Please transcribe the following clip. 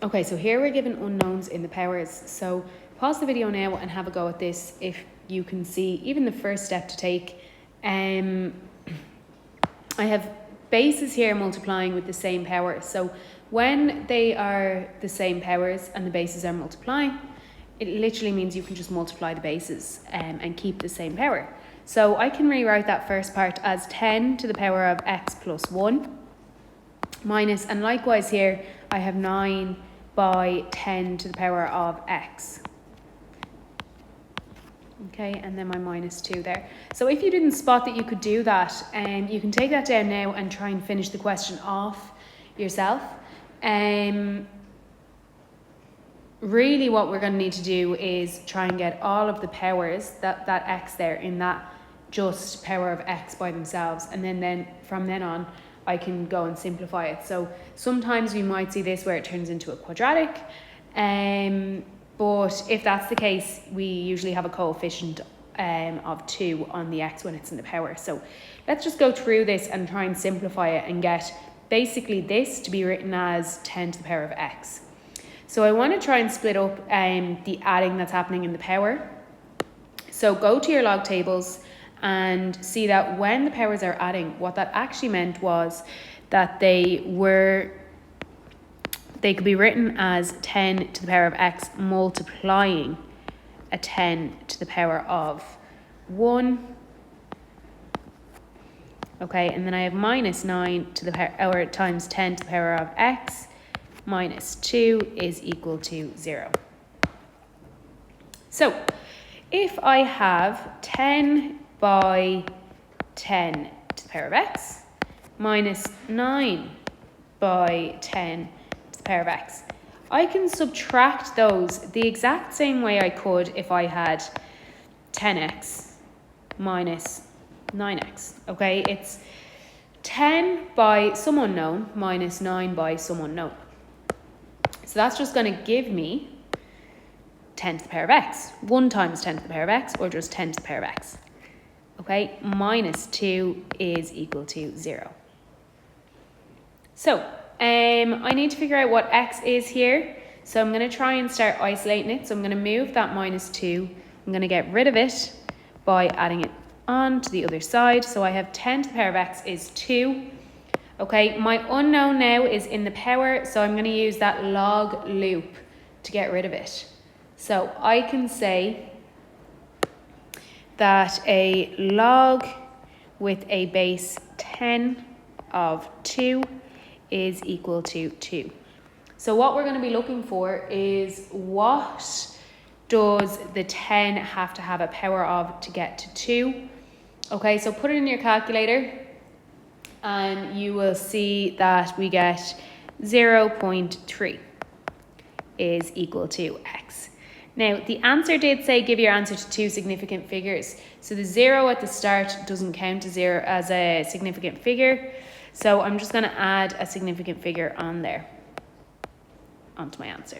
Okay, so here we're given unknowns in the powers. So pause the video now and have a go at this if you can see even the first step to take. I have bases here multiplying with the same power. So when they are the same powers and the bases are multiplying, it literally means you can just multiply the bases and keep the same power. So I can rewrite that first part as 10 to the power of x plus 1 minus, and likewise here I have 9 by 10 to the power of x. Okay, and then my minus 2 there. So if you didn't spot that you could do that, you can take that down now and try and finish the question off yourself. Really what we're going to need to do is try and get all of the powers, that x there, in that just power of x by themselves, and then from then on I can go and simplify it. So sometimes we might see this where it turns into a quadratic, but if that's the case, we usually have a coefficient of 2 on the x when it's in the power. So let's just go through this and try and simplify it and get basically this to be written as 10 to the power of x. So I want to try and split up the adding that's happening in the power. So go to your log tables and see that when the powers are adding, what that actually meant was that they could be written as 10 to the power of x multiplying a 10 to the power of 1. Okay, and then I have minus 9 to the power, or times 10 to the power of x minus 2 is equal to 0. So if I have 10 by 10 to the power of x minus 9 by 10 to the power of x, I can subtract those the exact same way I could if I had 10x minus 9x. Okay, it's 10 by some unknown minus 9 by some unknown. So that's just going to give me 10 to the power of x. 1 times 10 to the power of x, or just 10 to the power of x. Okay, minus 2 is equal to 0. So I need to figure out what x is here. So I'm going to try and start isolating it. So I'm going to move that minus 2. I'm going to get rid of it by adding it on to the other side. So I have 10 to the power of x is 2. Okay, my unknown now is in the power, so I'm going to use that log loop to get rid of it. So I can say that a log with a base 10 of 2 is equal to 2. So what we're going to be looking for is what does the 10 have to have a power of to get to 2. Okay, so put it in your calculator and you will see that we get 0.3 is equal to x. Now, the answer did say give your answer to 2 significant figures. So the 0 at the start doesn't count as a significant figure. So I'm just going to add a significant figure on there, onto my answer.